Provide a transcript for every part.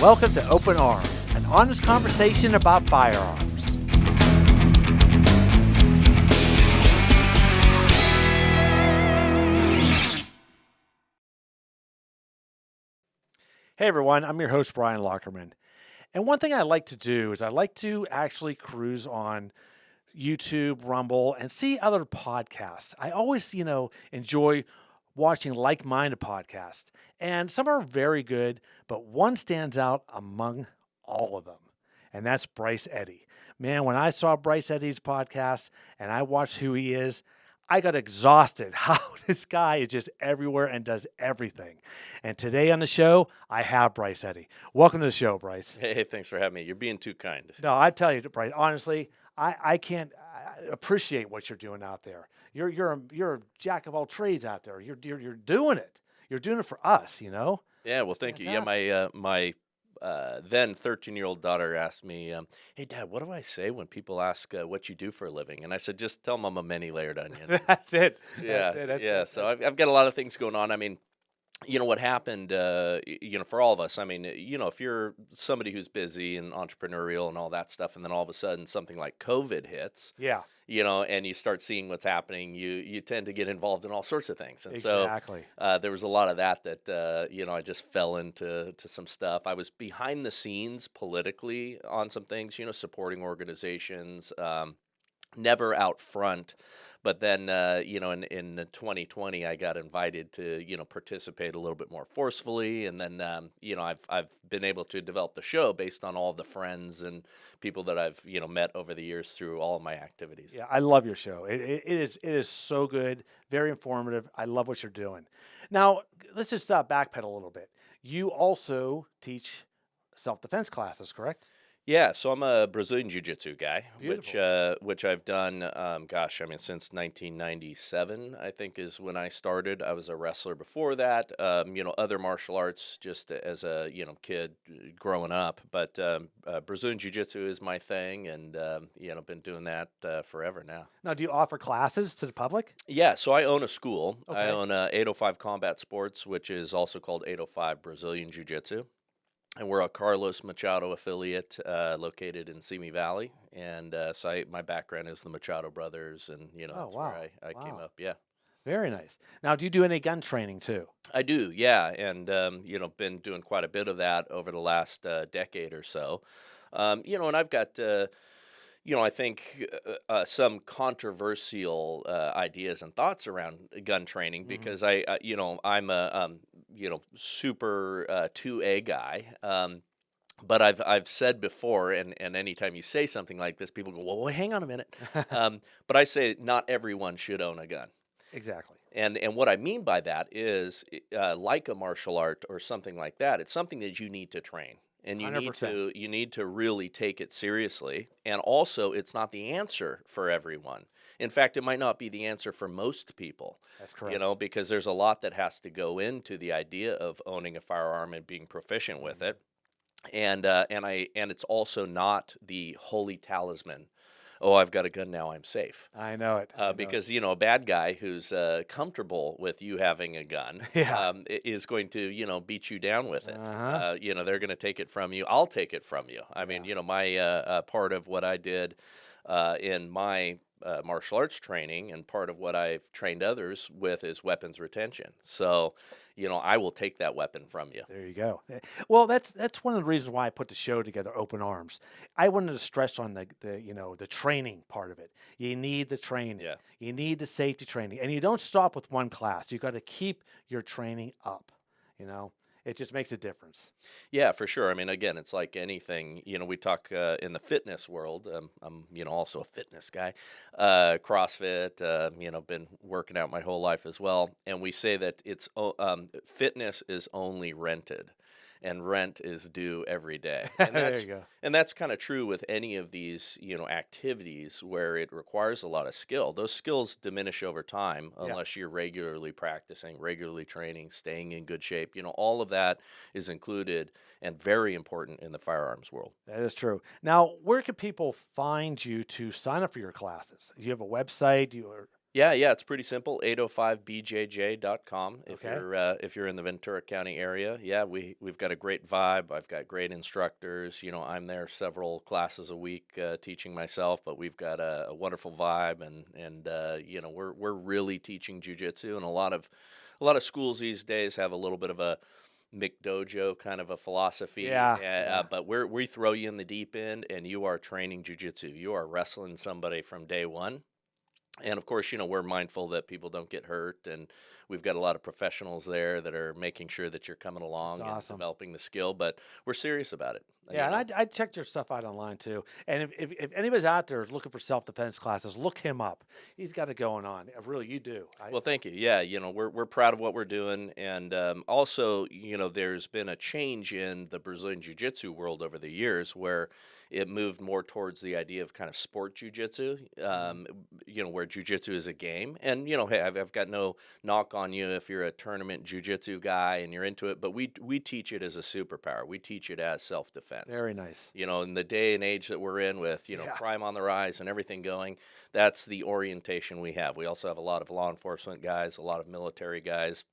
Welcome to Open Arms, an honest conversation about firearms. Hey everyone, I'm your host Brian Lockerman. And one thing I like to do is I like to actually cruise on YouTube, Rumble, and see other podcasts. I always, enjoy watching like-minded podcasts. And some are very good, but one stands out among all of them. And that's Bryce Eddy. Man, when I saw Bryce Eddy's podcast and I watched who he is, I got exhausted how this guy is just everywhere and does everything. And today on the show, I have Bryce Eddy. Welcome to the show, Bryce. Hey, thanks for having me. You're being too kind. No, I tell you, Bryce, honestly, I can't appreciate what you're doing out there. You're a jack of all trades out there. You're doing it. You're doing it for us, you know? Yeah, well, thank you. Yeah, my then 13-year-old daughter asked me, "Hey, Dad, what do I say when people ask what you do for a living?" And I said, "Just tell them I'm a many-layered onion." That's it. Yeah, That's it. yeah. So I've got a lot of things going on. I mean, what happened, for all of us, I mean, if you're somebody who's busy and entrepreneurial and all that stuff, and then all of a sudden something like COVID hits, Yeah, and you start seeing what's happening, you tend to get involved in all sorts of things. And exactly. so there was a lot of that, I just fell into some stuff. I was behind the scenes politically on some things, supporting organizations, never out front. But then, in 2020, I got invited to, participate a little bit more forcefully. And then, I've been able to develop the show based on all the friends and people that I've, met over the years through all of my activities. Yeah, I love your show. It is so good, very informative. I love what you're doing. Now, let's just backpedal a little bit. You also teach self-defense classes, correct? Yeah, so I'm a Brazilian Jiu-Jitsu guy, Beautiful. which I've done, since 1997, I think is when I started. I was a wrestler before that, other martial arts just as a, kid growing up. But Brazilian Jiu-Jitsu is my thing, and, been doing that forever now. Now, do you offer classes to the public? Yeah, so I own a school. Okay. I own 805 Combat Sports, which is also called 805 Brazilian Jiu-Jitsu. And we're a Carlos Machado affiliate located in Simi Valley. And so my background is the Machado brothers, and, that's wow. where I came up. Yeah. Very nice. Now, do you do any gun training too? I do, yeah. And, been doing quite a bit of that over the last decade or so. And I've got... I think some controversial ideas and thoughts around gun training because I'm a super 2A guy. But I've said before, and anytime you say something like this, people go, well, hang on a minute. But I say not everyone should own a gun. Exactly. And what I mean by that is like a martial art or something like that, it's something that you need to train. And 100%. you need to really take it seriously. And also, it's not the answer for everyone. In fact, it might not be the answer for most people. That's correct. Because there's a lot that has to go into the idea of owning a firearm and being proficient with it. And it's also not the holy talisman. Oh, I've got a gun now, I'm safe. I know it. Because, a bad guy who's comfortable with you having a gun Yeah. is going to, beat you down with it. Uh-huh. They're going to take it from you. I'll take it from you. I mean, my part of what I did in my martial arts training and part of what I've trained others with is weapons retention. So, I will take that weapon from you. There you go. Well, that's one of the reasons why I put the show together, Open Arms. I wanted to stress on the training part of it. You need the training. Yeah. You need the safety training, and you don't stop with one class. You got to keep your training up. It just makes a difference. Yeah, for sure. I mean, again, it's like anything, we talk in the fitness world. I'm, also a fitness guy, CrossFit, been working out my whole life as well. And we say that fitness is only rented and rent is due every day. And There you go. And that's kind of true with any of these, activities where it requires a lot of skill. Those skills diminish over time unless you're regularly practicing, regularly training, staying in good shape. All of that is included and very important in the firearms world. That is true. Now, where can people find you to sign up for your classes? Do you have a website? Yeah, yeah, it's pretty simple. 805bjj.com Okay. if you're in the Ventura County area. Yeah, we've got a great vibe. I've got great instructors. I'm there several classes a week teaching myself, but we've got a wonderful vibe, and we're really teaching jujitsu, and a lot of schools these days have a little bit of a McDojo kind of a philosophy, Yeah. Yeah. but we throw you in the deep end, and you are training jujitsu. You are wrestling somebody from day one, and of course, we're mindful that people don't get hurt, and we've got a lot of professionals there that are making sure that you're coming That's along and awesome. developing the skill. But we're serious about it. Yeah, and I checked your stuff out online too. And if anybody's out there is looking for self defense classes, look him up. He's got it going on. Really, you do. Well, thank you. Yeah, we're proud of what we're doing, and also, there's been a change in the Brazilian Jiu-Jitsu world over the years, where it moved more towards the idea of kind of sport Jiu-Jitsu, Mhm. where Jiu-Jitsu is a game. And hey, I've got no knock on you if you're a tournament Jiu-Jitsu guy and you're into it, but we teach it as a superpower. We teach it as self-defense. Very nice. In the day and age that we're in, with Yeah. crime on the rise and everything going, that's the orientation we have. We also have a lot of law enforcement guys, a lot of military guys,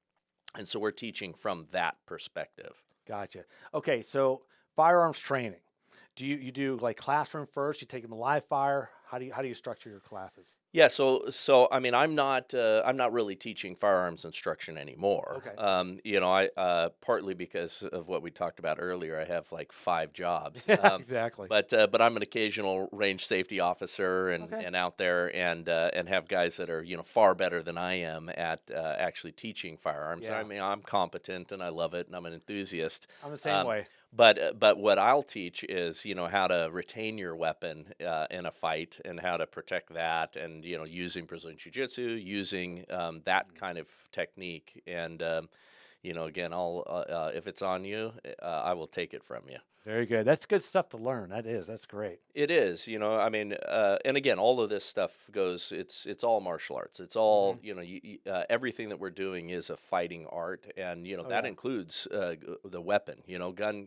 and so we're teaching from that perspective. Gotcha. Okay, so firearms training. Do you do like classroom first? You take them to live fire? How do you structure your classes? Yeah, so I mean, I'm not really teaching firearms instruction anymore. Okay. I partly because of what we talked about earlier. I have like 5 jobs. Yeah, exactly. But I'm an occasional range safety officer, and Okay. and out there, and have guys that are far better than I am at actually teaching firearms. I Yeah. mean, I'm competent and I love it, and I'm an enthusiast. I'm the same Um, way. but what I'll teach is how to retain your weapon in a fight, and how to protect that, and using Brazilian Jiu Jitsu, using that kind of technique, and again, I'll if it's on you, I will take it from you. Very good. That's good stuff to learn. That is. That's great. It is, I mean, and again, all of this stuff goes. It's all martial arts. It's all, Mhm. everything that we're doing is a fighting art, and Oh that yeah. includes the weapon.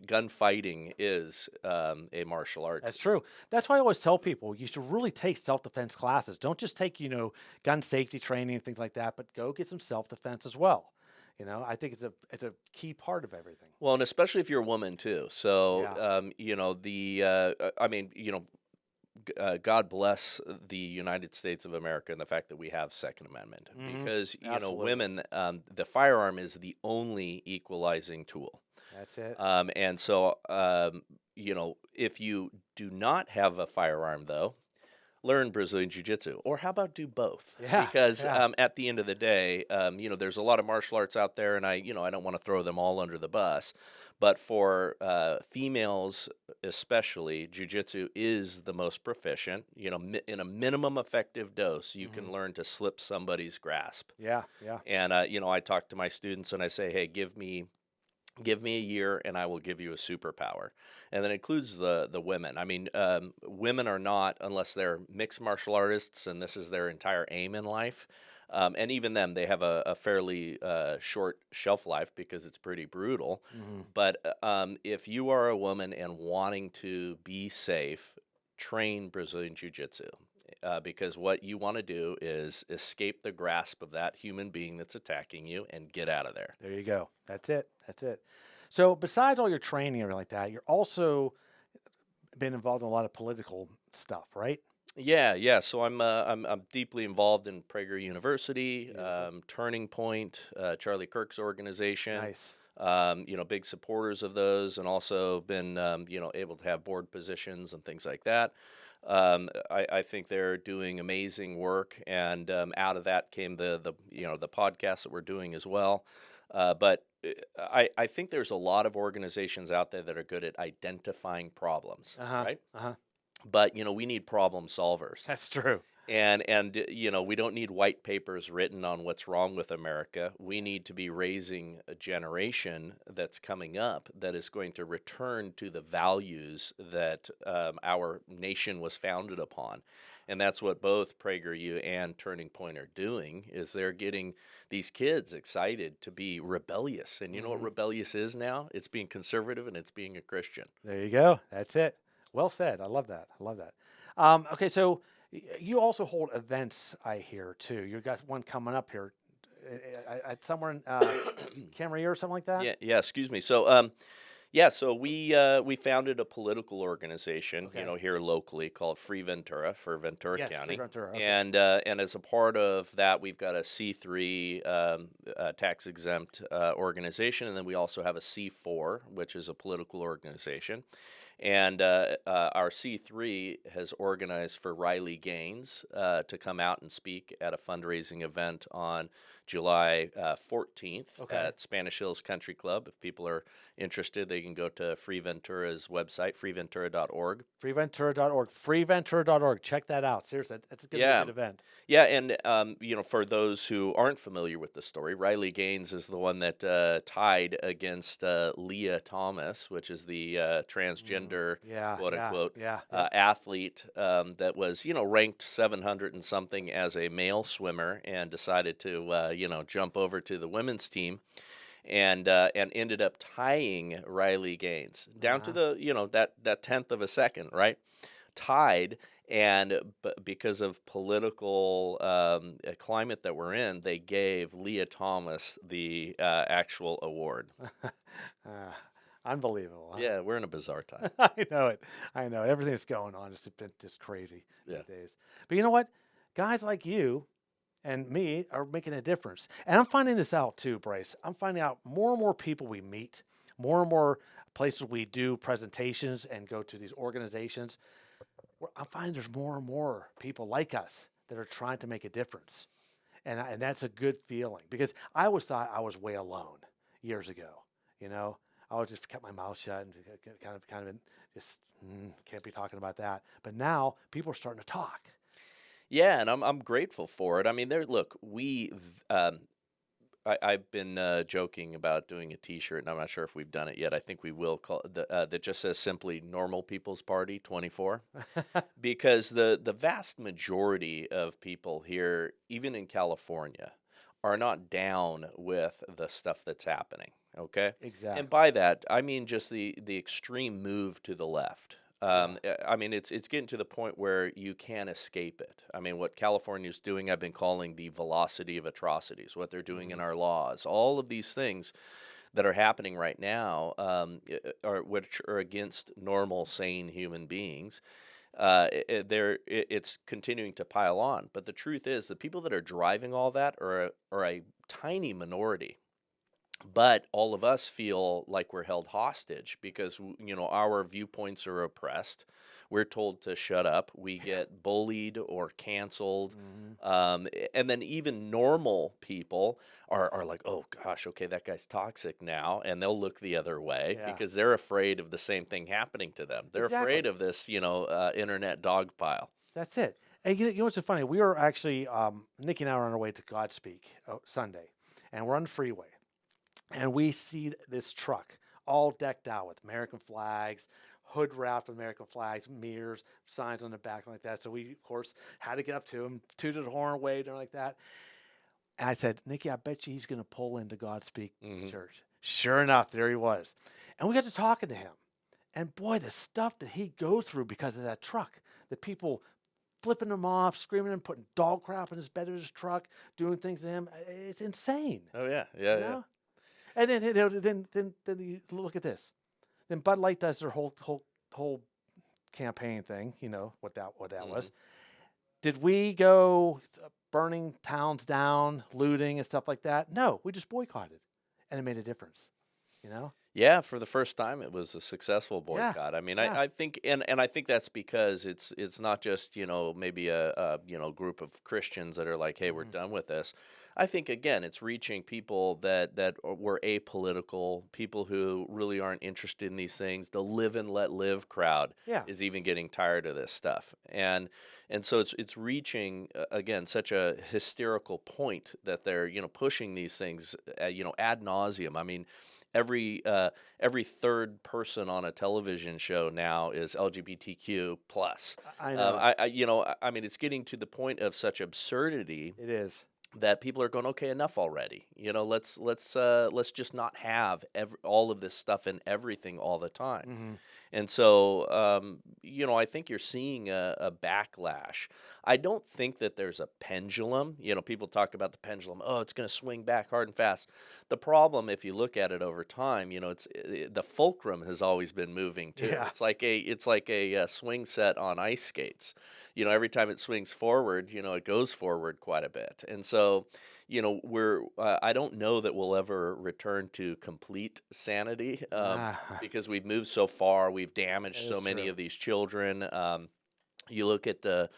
Gun fighting is a martial art. That's true. That's why I always tell people you should really take self defense classes. Don't just take, gun safety training and things like that, but go get some self defense as well. I think it's a key part of everything. Well, and especially if you're a woman too. So, Yeah. I mean, God bless the United States of America and the fact that we have Second Amendment, Hmm. because Absolutely. women, the firearm is the only equalizing tool. That's it. And so, if you do not have a firearm, though, learn Brazilian Jiu Jitsu. Or how about do both? Yeah. Because Yeah. at the end of the day, there's a lot of martial arts out there, and I don't want to throw them all under the bus. But for females, especially, Jiu Jitsu is the most proficient. In a minimum effective dose, you Hmm. can learn to slip somebody's grasp. Yeah. Yeah. And, I talk to my students and I say, hey, give me a year and I will give you a superpower. And that includes the women. I mean, women are not, unless they're mixed martial artists and this is their entire aim in life. And even them, they have a fairly short shelf life because it's pretty brutal. Hmm. But if you are a woman and wanting to be safe, train Brazilian Jiu Jitsu. Because what you want to do is escape the grasp of that human being that's attacking you and get out of there. There you go. That's it. That's it. So besides all your training and everything like that, you're also been involved in a lot of political stuff, right? Yeah, yeah. So I'm deeply involved in Prager University, Beautiful. Turning Point, Charlie Kirk's organization. Nice. Big supporters of those, and also been able to have board positions and things like that. I think they're doing amazing work, and out of that came the podcast that we're doing as well. But I think there's a lot of organizations out there that are good at identifying problems, Uh huh. right? Uh huh. But we need problem solvers. That's true. And we don't need white papers written on what's wrong with America. We need to be raising a generation that's coming up that is going to return to the values that our nation was founded upon. And that's what both PragerU and Turning Point are doing, is they're getting these kids excited to be rebellious. And you know what Hmm. rebellious is now? It's being conservative and it's being a Christian. There you go. That's it. Well said. I love that. I love that. Okay, so You also hold events, I hear too. You got one coming up here, somewhere in Camarillo or something like that. Yeah, yeah. Excuse me. So, yeah, so we founded a political organization, Okay. here locally called Free Ventura for Ventura Yes, Free County, Ventura. Okay. and as a part of that, we've got a C3 tax exempt organization, and then we also have a C4, which is a political organization. And our C3 has organized for Riley Gaines to come out and speak at a fundraising event on July 14th Okay. at Spanish Hills Country Club. If people are interested, they can go to Free Ventura's website, freeventura.org. Freeventura.org. Freeventura.org. Check that out. Seriously, that's going to be a Yeah, good event. yeah, and for those who aren't familiar with the story, Riley Gaines is the one that tied against Leah Thomas, which is the transgender Yeah, quote yeah, unquote yeah, yep. athlete that was ranked 700 and something as a male swimmer, and decided to jump over to the women's team, and ended up tying Riley Gaines down to Uh-huh. the that tenth of a second, right? Tied, and because of political climate that we're in, they gave Leah Thomas the actual award. uh, Unbelievable, huh? Yeah, we're in a bizarre time. I know it. I know it. Everything that's going on has been just crazy Yeah. these days. But you know what? Guys like you and me are making a difference. And I'm finding this out too, Bryce. I'm finding out more and more people we meet, more and more places we do presentations and go to these organizations. I'm finding there's more and more people like us that are trying to make a difference. And that's a good feeling because I always thought I was way alone years ago. You know, I always just kept my mouth shut and kind of just can't be talking about that. But now people are starting to talk. Yeah, and I'm grateful for it. I mean, there. Look, I've been joking about doing a T-shirt, and I'm not sure if we've done it yet. I think we will call that just says simply "Normal People's Party 24," because the vast majority of people here, even in California, are not down with the stuff that's happening. Okay, and Exactly. by that I mean just the extreme move to the left. Yeah. I mean, it's getting to the point where you can't escape it. I mean, what California's doing, I've been calling the velocity of atrocities. What they're doing in Hmm. our laws, all of these things that are happening right now, are which are against normal, sane human beings. It's continuing to pile on. But the truth is, the people that are driving all that are a tiny minority, but all of us feel like we're held hostage because our viewpoints are oppressed. We're told to shut up. We get bullied or canceled. Hmm. And then even normal people are like, oh gosh, okay, that guy's toxic now, and they'll look the other way Yeah. because they're afraid of the same thing happening to them. They're Exactly. afraid of this internet dog pile. That's it. And you know what's so funny? We were actually Nikki and I were on our way to Godspeak Sunday, and we're on the freeway, and we see this truck all decked out with American flags, hood wrapped with American flags, mirrors, signs on the back like that. So we, of course, had to get up to him, tooted the horn, waved and like that. And I said, Nikki, I bet you he's going to pull into Godspeak Hmm. Church. Sure enough, there he was. And we got to talking to him. And boy, the stuff that he goes through because of that truck, the people flipping him off, screaming and putting dog crap in his bed of his truck, doing things to him. It's insane, Oh yeah, you yeah, yeah. know? And then you look at this. Then Bud Light does their whole campaign thing. You know what that Hmm. was. Did we go burning towns down, looting and stuff like that? No, we just boycotted, and it made a difference. You know? Yeah, for the first time, it was a successful Yeah, boycott. I mean, yeah. I think, and I think that's because it's not just maybe a group of Christians that are like, hey, we're Mhm. done with this. I think again, it's reaching people that were apolitical, people who really aren't interested in these things. The live and let live crowd Yeah. is even getting tired of this stuff, and so it's reaching again such a hysterical point that they're pushing these things ad nauseum. I mean every third person on a television show now is LGBTQ plus. I know I mean, it's getting to the point of such absurdity it is. that people are going, okay, enough already. Let's just not have all of this stuff and everything all the time. Hmm. And so, I think you're seeing a backlash. I don't think that there's a pendulum. People talk about the pendulum. Oh, it's going to swing back hard and fast. The problem, if you look at it over time, the fulcrum has always been moving too. Yeah, It's like a swing set on ice skates. Every time it swings forward, it goes forward quite a bit. And so, I don't know that we'll ever return to complete sanity. Because we've moved so far, we've that damaged is so many true. of these children. You look at the,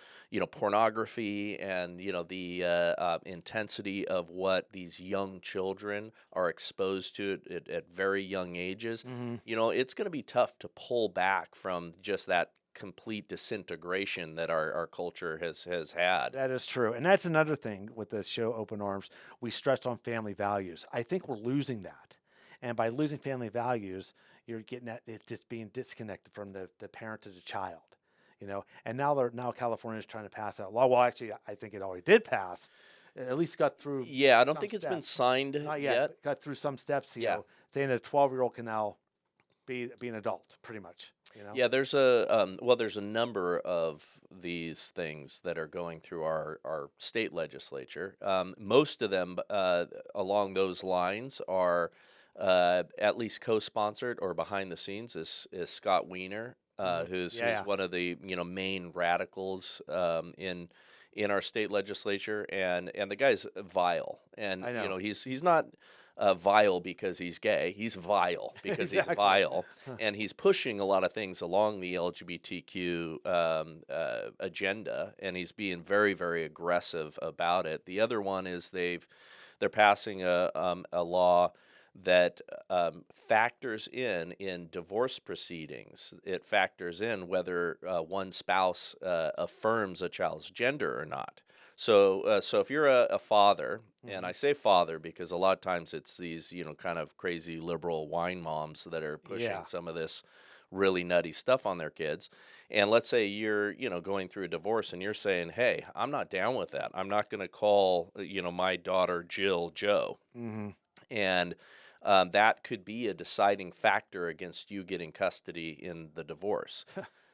pornography and the intensity of what these young children are exposed to at very young ages. Hmm. It's going to be tough to pull back from just that complete disintegration that our culture has had. That is true. And that's another thing with the show Open Arms. We stressed on family values. I think we're losing that. And by losing family values, you're getting that it's just being disconnected from the parent to the child. And now California is trying to pass that law. Well, actually, I think it already did pass. At least got through Yeah, I don't some think it's been steps. signed Not yet, yet. but got through some steps. Yeah. Saying a 12-year-old can now be an adult, pretty much. Yeah, there's a number of these things that are going through our state legislature. Most of them along those lines are at least co-sponsored or behind the scenes is Scott Wiener, who's Yeah, one of the main radicals in our state legislature, and the guy's vile, and I know. he's not. Vile because he's gay. He's vile because he's Exactly. vile, and he's pushing a lot of things along the LGBTQ agenda, and he's being very, very aggressive about it. The other one is they're passing a law that factors in divorce proceedings. It factors in whether one spouse affirms a child's gender or not. So if you're a father, and Hmm. I say father because a lot of times it's these kind of crazy liberal wine moms that are pushing Yeah. some of this really nutty stuff on their kids. And let's say you're going through a divorce and you're saying, hey, I'm not down with that. I'm not going to call my daughter Jill Joe, Hmm. and that could be a deciding factor against you getting custody in the divorce.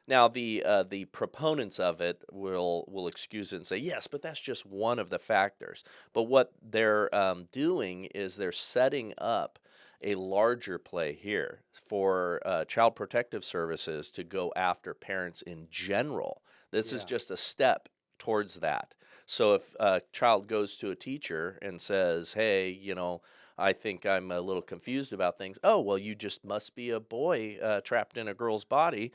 Now, the proponents of it will excuse it and say, yes, but that's just one of the factors. But what they're doing is they're setting up a larger play here for Child Protective Services to go after parents in general. This is Yeah. just a step towards that. So if a child goes to a teacher and says, hey, I think I'm a little confused about things. Oh, well, you just must be a boy trapped in a girl's body.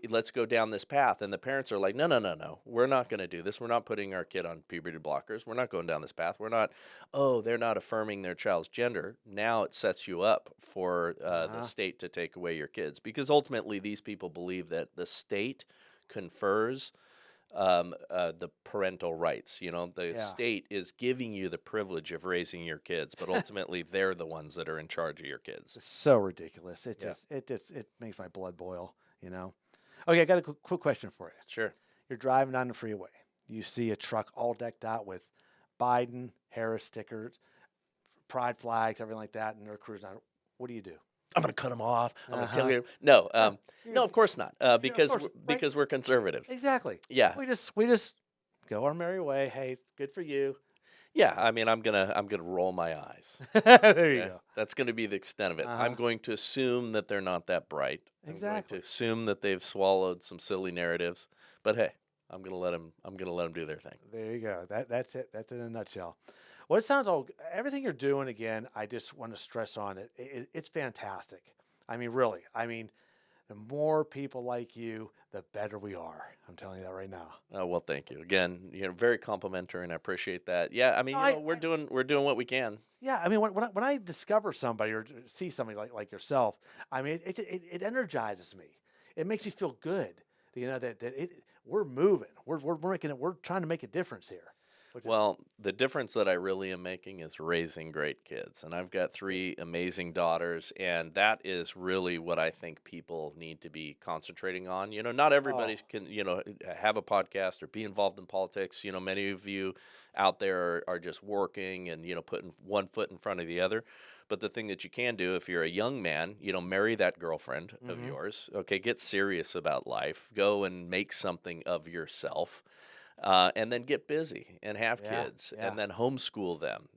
Let's go down this path. And the parents are like, no, no, no, no. We're not going to do this. We're not putting our kid on puberty blockers. We're not going down this path. We're not, oh, they're not affirming their child's gender. Now it sets you up for the Uh-huh. state to take away your kids. Because ultimately, these people believe that the state confers the parental rights. The Yeah. state is giving you the privilege of raising your kids, but ultimately they're the ones that are in charge of your kids. It's so ridiculous. Yeah, It makes my blood boil. Okay, I got a quick question for you. sure. You're driving down the freeway. You see a truck all decked out with Biden, Harris stickers, pride flags, everything like that, and they're cruising on. What do you do? I'm going to cut them off. I'm going to tell Uh-huh. you. No, Yeah. You're no, just, of course not. of Because course, right? because we're conservatives. Exactly. Yeah, We just go our merry way. Hey, it's good for you. yeah. I mean, I'm gonna roll my eyes. There you Yeah, go. that's going to be the extent of it. I'm Uh-huh. going to assume that they're not that bright. I'm going to Exactly. assume that they've swallowed some silly narratives. But hey, I'm going to let them. I'm going to let them do their thing. There you go. That's it. That's in a nutshell. Well, it sounds all everything you're doing again. I just want to stress on it. It's fantastic. I mean, really. I mean, the more people like you, the better we are. I'm telling you that right now. Oh, well, thank you again. Very complimentary, and I appreciate that. Yeah, I mean, No, we're doing what we can. yeah. I mean, when I discover somebody or see somebody like yourself, I mean, it energizes me. It makes me feel good. That we're moving. We're making it. We're trying to make a difference here. which is Well, the difference that I really am making is raising great kids. And I've got three amazing daughters, and that is really what I think people need to be concentrating on. Not oh everybody can, have a podcast or be involved in politics. Many of you out there are just working and, putting one foot in front of the other. But the thing that you can do if you're a young man, marry that girlfriend of hmm yours. Okay, get serious about life. Go and make something of yourself, and then get busy and have yeah kids yeah and then homeschool them,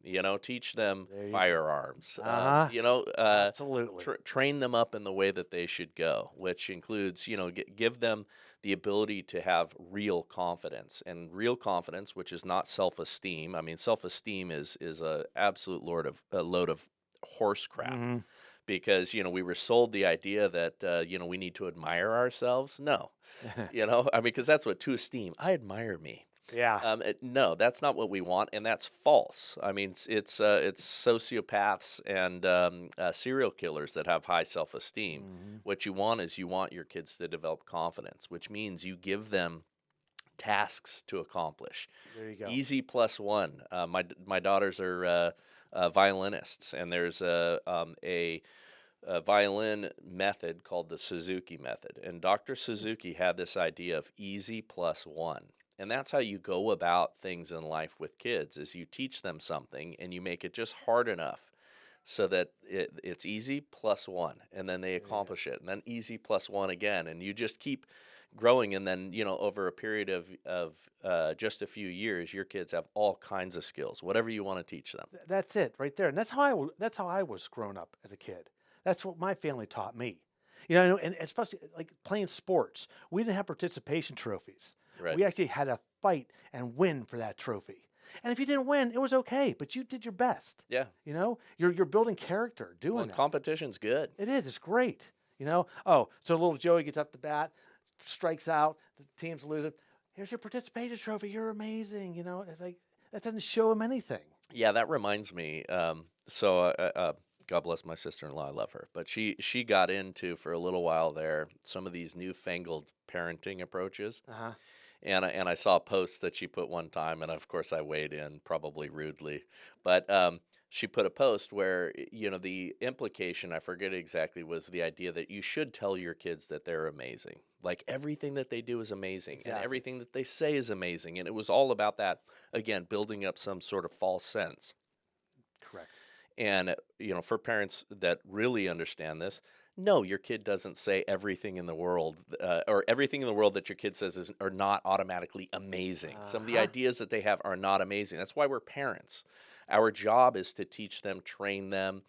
teach them there you go. firearms, Uh-huh. Absolutely. train them up in the way that they should go, which includes, give them the ability to have real confidence, and real confidence, which is not self-esteem. I mean, self-esteem is a absolute a load of horse crap, hmm because, we were sold the idea that, we need to admire ourselves. No, I mean, because that's what to esteem. I admire me. yeah. No, that's not what we want, and that's false. I mean, it's sociopaths and serial killers that have high self-esteem. hmm What you want is you want your kids to develop confidence, which means you give them tasks to accomplish. There you go. Easy plus one. My daughters are violinists, and there's a violin method called the Suzuki method. And Dr. Suzuki had this idea of easy plus one. And that's how you go about things in life with kids, is you teach them something and you make it just hard enough so that it's easy plus one, and then they There you go. accomplish it, and then easy plus one again, and you just keep growing. And then, over a period of just a few years, your kids have all kinds of skills, whatever you want to teach them. That's it right there. And that's how I was grown up as a kid. That's what my family taught me. And especially like playing sports. We didn't have participation trophies. Right. We actually had to fight and win for that trophy. And if you didn't win, it was okay, but you did your best. Yeah. You're building character Well, doing that. competition's good. It is. It's great. Oh, so little Joey gets up the bat, strikes out, the team's losing. Here's your participation trophy. You're amazing. It's like that doesn't show him anything. Yeah, that reminds me. God bless my sister-in-law. I love her, but she got into, for a little while there, some of these newfangled parenting approaches. Uh-huh. And I saw a post that she put one time, and of course I weighed in, probably rudely, but she put a post where, the implication, I forget exactly, was the idea that you should tell your kids that they're amazing. Like, everything that they do is amazing, and Exactly. everything that they say is amazing. And it was all about that, again, building up some sort of false sense. Correct. And, for parents that really understand this, no, your kid doesn't say everything in the world, or everything in the world that your kid says are not automatically amazing. Some of the Uh-huh. ideas that they have are not amazing. That's why we're parents. Our job is to teach them, train them.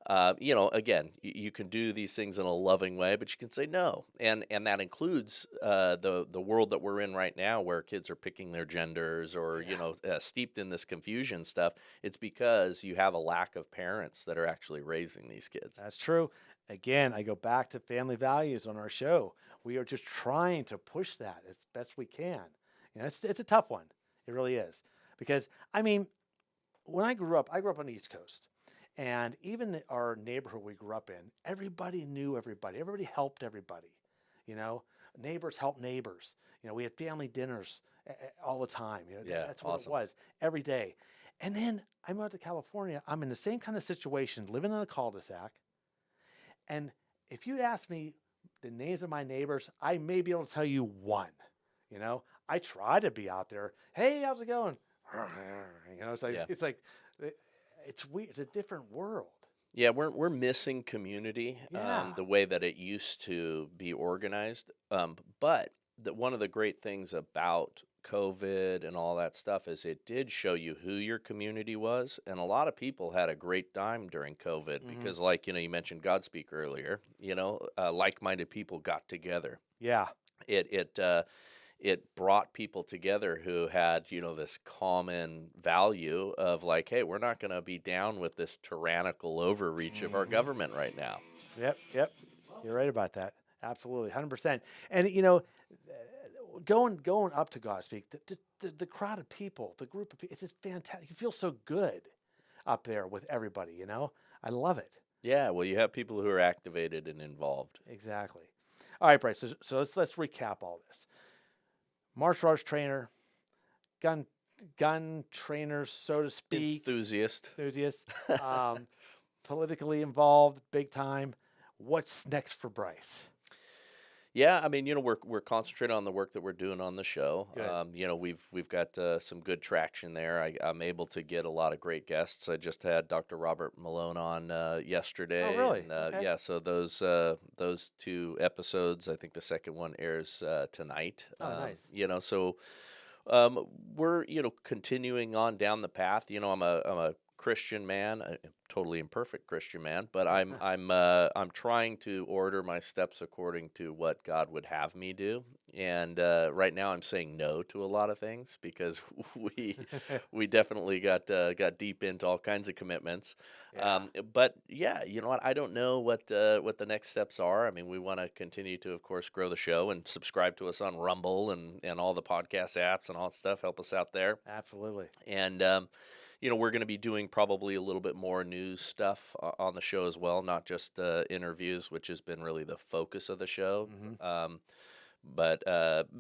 Again, you can do these things in a loving way, but you can say no, and that includes the world that we're in right now, where kids are picking their genders, or Yeah. steeped in this confusion stuff. It's because you have a lack of parents that are actually raising these kids. That's true. Again, I go back to family values on our show. We are just trying to push that as best we can. It's a tough one. It really is. Because, I mean, when I grew up on the East Coast. And even our neighborhood we grew up in, everybody knew everybody. Everybody helped everybody. You know, Neighbors helped neighbors. We had family dinners all the time. Yeah, That's what it awesome. was every day. And then I moved to California. I'm in the same kind of situation, living in a cul-de-sac. And if you ask me the names of my neighbors, I may be able to tell you one. I try to be out there. Hey, how's it going? It's like Yeah. it's weird. It's a different world. Yeah, we're missing community, Yeah. the way that it used to be organized. But one of the great things about COVID and all that stuff is it did show you who your community was, and a lot of people had a great time during COVID hmm because, like, you mentioned Godspeak earlier. Like-minded people got together. Yeah. It brought people together who had, this common value of, like, hey, we're not going to be down with this tyrannical overreach of our hmm government right now. Yep. Yep. You're right about that. Absolutely, 100%. And going up to Godspeak, the crowd of people, the group of people, it's just fantastic. You feel so good up there with everybody. I love it. Yeah, well, you have people who are activated and involved. Exactly. All right, Bryce. So let's recap all this. Martial arts trainer, gun gun trainer, so to speak, Enthusiast. enthusiast, um, politically involved, big time. What's next for Bryce? Yeah, I mean, we're concentrating on the work that we're doing on the show. Good. We've got some good traction there. I'm able to get a lot of great guests. I just had Dr. Robert Malone on Oh, yesterday, really? and Okay. yeah, so those two episodes, I think the second one airs tonight. Oh, nice. So we're continuing on down the path. I'm a Christian man, a totally imperfect Christian man, but I'm trying to order my steps according to what God would have me do. And right now, I'm saying no to a lot of things because we we definitely got deep into all kinds of commitments. Yeah. But yeah, you know what? I don't know what the next steps are. I mean, we want to continue to, of course, grow the show and subscribe to us on Rumble and all the podcast apps and all that stuff. Help us out there. Absolutely. And we're going to be doing probably a little bit more news stuff on the show as well, not just interviews, which has been really the focus of the show. Hmm. But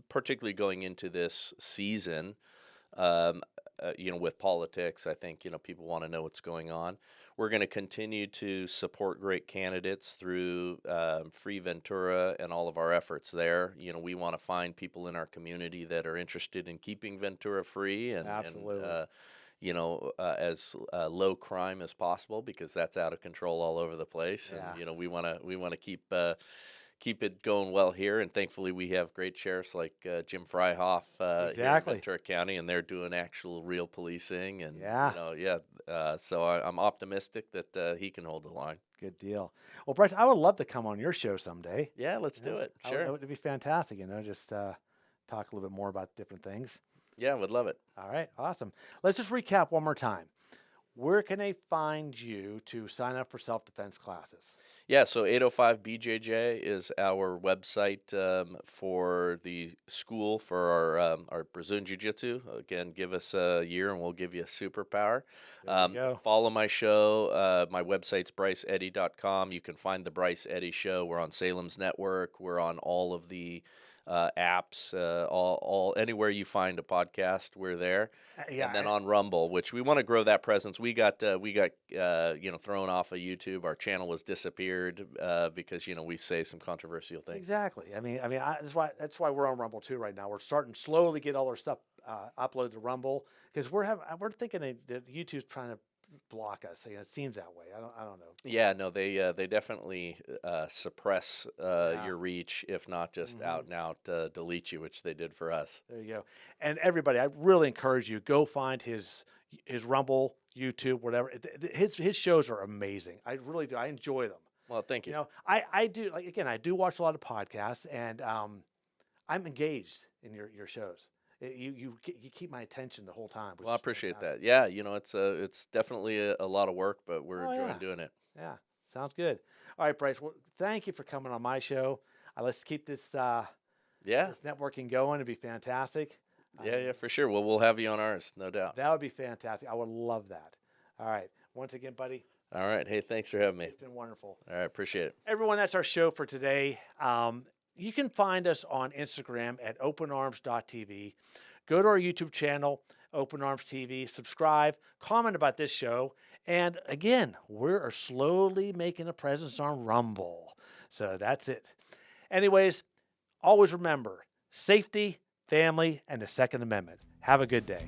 particularly going into this season, with politics, I think people want to know what's going on. We're going to continue to support great candidates through Free Ventura and all of our efforts there. We want to find people in our community that are interested in keeping Ventura free and Absolutely. as low crime as possible because that's out of control all over the place. Yeah. And we want to keep it going well here. And thankfully, we have great sheriffs like Jim Fryhoff here in Exactly. Ventura County, and they're doing actual real policing. And Yeah. so I'm optimistic that he can hold the line. Good deal. Well, Bryce, I would love to come on your show someday. Yeah, let's do it. That Sure. would be fantastic. Just talk a little bit more about different things. Yeah, would love it. All right. Awesome. Let's just recap one more time. Where can they find you to sign up for self-defense classes? Yeah, so 805 BJJ is our website for the school for our Brazilian Jiu Jitsu. Again, give us a year and we'll give you a superpower. There you go. Follow my show. My website's bryceeddy.com. You can find the Bryce Eddy Show. We're on Salem's Network. We're on all of the apps, all anywhere you find a podcast, we're there. Yeah. And then on Rumble, which we want to grow that presence. We got thrown off of YouTube. Our channel was disappeared because we say some controversial things. Exactly. That's why we're on Rumble too right now. We're starting to slowly get all our stuff uploaded to Rumble because we're thinking that YouTube's trying to block us. It seems that way. I don't know. Yeah, no, they definitely suppress your reach, if not just out and out delete you, which they did for us. There you go. And everybody, I really encourage you, go find his Rumble, YouTube, whatever. His shows are amazing. I really do. I enjoy them. Well, thank you. I do, I do watch a lot of podcasts, and I'm engaged in your shows. You keep my attention the whole time. Well, I appreciate that. Yeah, it's definitely a lot of work, but we're enjoying doing it. Yeah, sounds good. All right, Bryce. Well, thank you for coming on my show. Let's keep this this networking going. It'd be fantastic. Yeah, for sure. Well, we'll have you on ours, no doubt. That would be fantastic. I would love that. All right. Once again, buddy. All right. Hey, thanks for having me. It's been wonderful. All right, appreciate it. Everyone, that's our show for today. You can find us on Instagram at openarms.tv. Go to our YouTube channel, Open Arms TV, subscribe, comment about this show. And again, we're slowly making a presence on Rumble. So that's it. Anyways, always remember safety, family, and the Second Amendment. Have a good day.